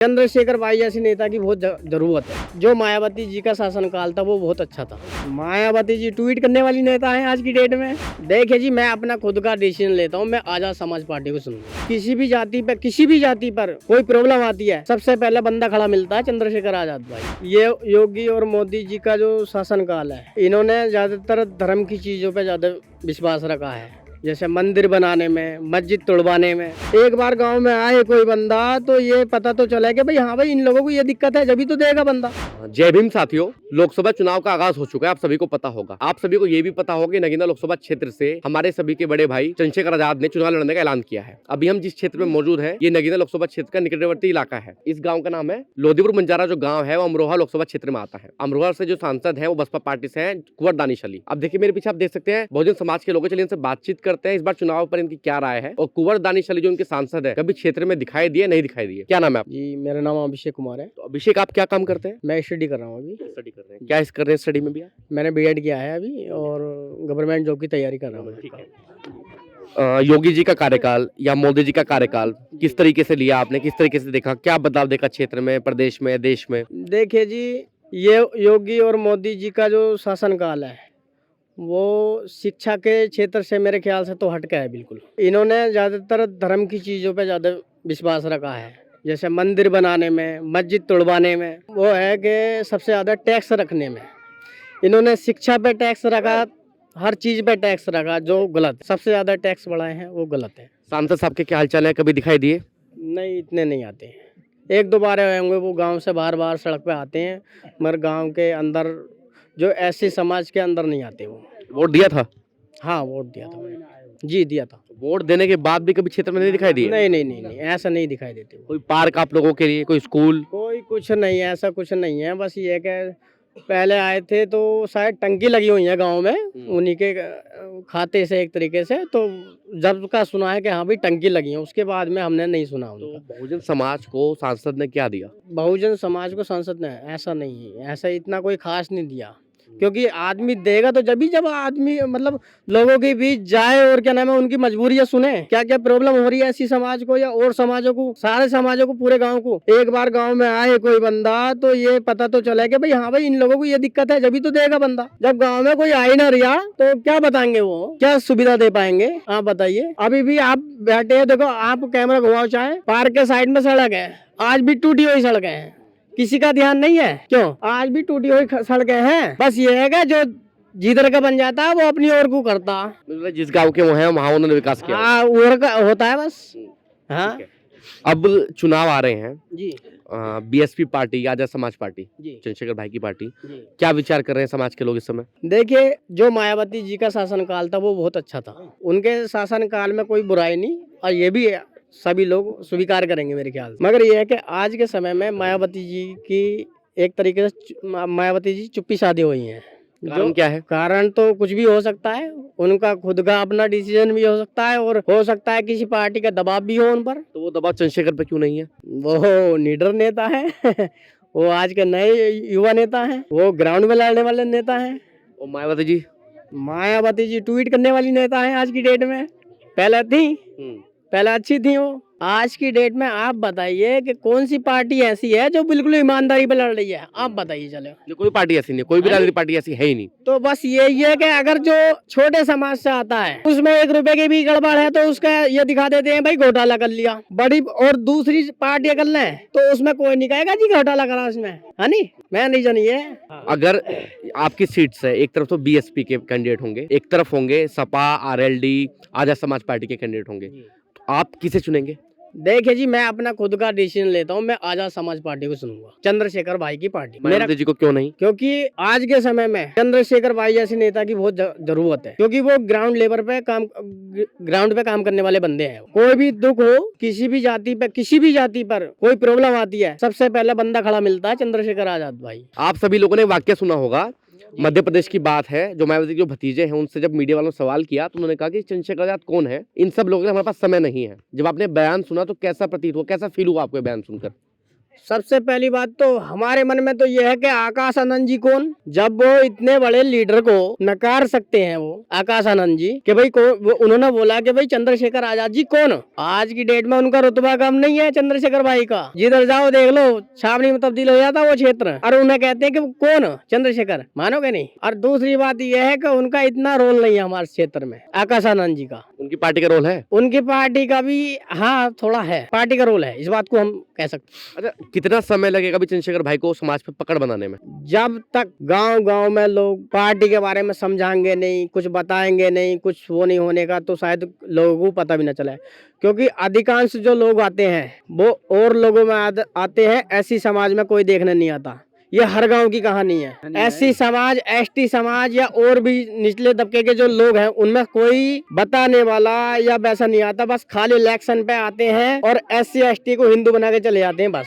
चंद्रशेखर भाई जैसे नेता की बहुत जरूरत है। जो मायावती जी का शासनकाल था वो बहुत अच्छा था। मायावती जी ट्वीट करने वाली नेता है आज की डेट में। देखिए जी, मैं अपना खुद का डिसीजन लेता हूँ, मैं आजाद समाज पार्टी को सुनूंगा। किसी भी जाति पर कोई प्रॉब्लम आती है, सबसे पहले बंदा खड़ा मिलता है चंद्रशेखर आजाद भाई। ये योगी और मोदी जी का जो शासनकाल है, इन्होंने ज्यादातर धर्म की चीजों पे ज्यादा विश्वास रखा है, जैसे मंदिर बनाने में, मस्जिद तोड़वाने में। एक बार गांव में आए कोई बंदा तो ये पता तो चला कि भाई हाँ भाई इन लोगों को ये दिक्कत है, जब ही तो देगा बंदा। जय भीम साथियों, लोकसभा चुनाव का आगाज हो चुका है। आप सभी को पता होगा। आप सभी को ये भी पता होगा कि नगीना लोकसभा क्षेत्र से हमारे सभी के बड़े भाई चंद्रशेखर आजाद ने चुनाव लड़ने का ऐलान किया है। अभी हम जिस क्षेत्र में मौजूद है, ये नगीना लोकसभा क्षेत्र का निकटवर्ती इलाका है। इस गाँव का नाम है लोधीपुर बंजारा। जो गाँव है वो अमरोहा लोकसभा क्षेत्र में आता है। अमरोहा से जो सांसद है वो बसपा पार्टी से है, कुंवर दानिश अली। अब देखिए मेरे पीछे आप देख सकते हैं बहुजन समाज के लोग। चलिए इनसे बातचीत करते हैं इस बार चुनाव पर इनकी क्या राय है। और कुंवर दानिश अली जो उनके सांसद है, कभी क्षेत्र में दिखाई दिए नहीं दिखाई दिए? क्या नाम है आपका? जी, मेरा नाम अभिषेक कुमार है। तो अभिषेक, आप क्या काम करते हैं? मैं स्टडी कर रहा हूँ अभी। स्टडी कर रहे हैं। क्या कर रहे हैं स्टडी में भी? मैंने बीएड किया है अभी और गवर्नमेंट जॉब की तैयारी कर रहा हूँ। ठीक है। योगी जी का कार्यकाल या मोदी जी का कार्यकाल किस तरीके से लिया आपने? किस तरीके से देखा? क्या बदलाव देखा क्षेत्र में, प्रदेश में, देश में? देखिए जी, ये योगी और मोदी जी का जो शासनकाल है वो शिक्षा के क्षेत्र से मेरे ख्याल से तो हटका है बिल्कुल। इन्होंने ज़्यादातर धर्म की चीज़ों पे ज़्यादा विश्वास रखा है, जैसे मंदिर बनाने में, मस्जिद तोड़वाने में। वो है कि सबसे ज़्यादा टैक्स रखने में। इन्होंने शिक्षा पे टैक्स रखा, हर चीज़ पे टैक्स रखा, जो गलत। सबसे ज़्यादा टैक्स बढ़ाए हैं वो गलत है। सांसद साहब के क्या हालचाल है? कभी दिखाई दिए? नहीं, इतने नहीं आते हैं। एक दो बार आए होंगे, वो गांव से बार सड़क पे आते हैं, मगर गांव के अंदर जो ऐसे समाज के अंदर नहीं आते वो। वोट दिया था? हाँ, वोट दिया था मैंने। जी, दिया था। वोट देने के बाद भी कभी क्षेत्र में नहीं दिखाई दिए? नहीं, ऐसा नहीं दिखाई देते वो। कोई पार्क आप लोगों के लिए, कोई स्कूल? कोई कुछ नहीं है, ऐसा कुछ नहीं है। बस ये कि पहले आए थे तो शायद टंकी लगी हुई है गांव में, उन्हीं के खाते से एक तरीके से। तो जब का सुना है कि हाँ भाई टंकी लगी है, उसके बाद में हमने नहीं सुना उनका। तो बहुजन समाज को सांसद ने क्या दिया? बहुजन समाज को सांसद ने ऐसा नहीं है, ऐसा इतना कोई खास नहीं दिया। क्योंकि आदमी देगा तो जब आदमी मतलब लोगों के बीच जाए और क्या नाम है उनकी मजबूरियां सुने, क्या क्या प्रॉब्लम हो रही है ऐसी समाज को या और समाजों को, सारे समाजों को, पूरे गांव को। एक बार गांव में आए कोई बंदा तो ये पता तो चला कि भाई हाँ भाई इन लोगों को ये दिक्कत है, जब ही तो देगा बंदा। जब गाँव में कोई आ ही ना रहा तो क्या बताएंगे, वो क्या सुविधा दे पाएंगे? आप बताइए। अभी भी आप बैठे हैं, देखो आप कैमरा घुमाओ, चाहे पार्क के साइड में सड़क है, आज भी टूटी हुई सड़कें हैं, किसी का ध्यान नहीं है। क्यों? आज भी टूटी हुई सड़कें हैं। बस ये है कि जो जिधर का बन जाता है वो अपनी ओर को करता। मतलब जिस गांव के वो हैं वहां उन्होंने विकास किया। हाँ, ओर का होता है बस। हाँ, अब चुनाव आ रहे हैं जी। BSP party, Azad Samaj party, जी, चंद्रशेखर भाई की पार्टी, जी। क्या विचार कर रहे हैं समाज के लोग इस समय? देखिए, जो मायावती जी का शासनकाल था वो बहुत अच्छा था। उनके शासनकाल में कोई बुराई नहीं, और ये भी सभी लोग स्वीकार करेंगे मेरे ख्याल से। मगर ये है कि आज के समय में मायावती जी की एक तरीके से मायावती जी चुप्पी साधी हुई हैं। कारण क्या है? कारण तो कुछ भी हो सकता है, उनका खुद का अपना डिसीजन भी हो सकता है, और हो सकता है किसी पार्टी का दबाव भी हो उन पर। तो वो दबाव चंद्रशेखर पे क्यों नहीं है? वो लीडर नेता है वो आज के नए युवा नेता हैं, वो ग्राउंड में लड़ने वाले नेता हैं। और मायावती जी ट्वीट करने वाली नेता है आज की डेट में। पहले अच्छी थी वो। आज की डेट में आप बताइए कि कौन सी पार्टी ऐसी है जो बिल्कुल ईमानदारी पे लड़ रही है? आप बताइए। चलो, कोई पार्टी ऐसी नहीं, कोई भी राजनीतिक पार्टी ऐसी है ही नहीं। तो बस यही है कि अगर जो छोटे समाज से आता है उसमें 1 रुपए की भी गड़बड़ है तो उसका ये दिखा देते हैं भाई घोटाला कर लिया। बड़ी और दूसरी पार्टी कर लें तो उसमें कोई नहीं कहेगा जी घोटाला करा उसमें, है नहीं। मैं नहीं जानिए। अगर आपकी सीट से एक तरफ तो बीएसपी के कैंडिडेट होंगे, एक तरफ होंगे सपा, आरएलडी, आजाद समाज पार्टी के कैंडिडेट होंगे, तो आप किसे चुनेंगे? देखिए जी, मैं अपना खुद का डिसीजन लेता हूँ, मैं आजाद समाज पार्टी को सुनूंगा, चंद्रशेखर भाई की पार्टी। मायावती जी को क्यों नहीं? क्योंकि आज के समय में चंद्रशेखर भाई जैसे नेता की बहुत जरूरत है, क्योंकि वो ग्राउंड लेवल पे काम करने वाले बंदे हैं। कोई भी दुख हो, किसी भी जाति पर कोई प्रॉब्लम आती है, सबसे पहले बंदा खड़ा मिलता है चंद्रशेखर आजाद भाई। आप सभी लोगों ने वाक्य सुना होगा, मध्य प्रदेश की बात है, जो मायावती के जो भतीजे हैं उनसे जब मीडिया वालों ने सवाल किया तो उन्होंने कहा कि चंद्रशेखर आजाद कौन है, इन सब लोगों के लिए हमारे पास समय नहीं है। जब आपने बयान सुना तो कैसा प्रतीत हुआ, कैसा फील हुआ आपको बयान सुनकर? सबसे पहली बात तो हमारे मन में तो यह है कि आकाश आनंद जी कौन, जब वो इतने बड़े लीडर को नकार सकते हैं, वो आकाश आनंद जी कि भाई उन्होंने बोला कि भाई चंद्रशेखर आजाद जी कौन, आज की डेट में उनका रुतबा कम नहीं है चंद्रशेखर भाई का, जिधर जाओ देख लो छावनी में तब्दील हो जाता वो क्षेत्र, और उन्हें कहते हैं कि कौन चंद्रशेखर, मानोगे नहीं। और दूसरी बात यह है कि उनका इतना रोल नहीं है हमारे क्षेत्र में आकाश आनंद जी का। उनकी पार्टी का रोल है? उनकी पार्टी का भी हाँ थोड़ा है, पार्टी का रोल है, इस बात को हम कह सकते हैं। अच्छा, कितना समय लगेगा अभी चंद्रशेखर भाई को समाज पे पकड़ बनाने में? जब तक गांव-गांव में लोग पार्टी के बारे में समझाएंगे नहीं, कुछ बताएंगे नहीं, कुछ वो नहीं होने का, तो शायद लोगों को पता भी न चले। क्योंकि अधिकांश जो लोग आते हैं वो और लोगों में आते हैं, ऐसी समाज में कोई देखने नहीं आता। ये हर गांव की कहानी है। एससी समाज, एसटी समाज या और भी निचले तबके के जो लोग हैं उनमें कोई बताने वाला या वैसा नहीं आता, बस खाली इलेक्शन पे आते हैं और एससी एसटी को हिंदू बना के चले जाते हैं बस।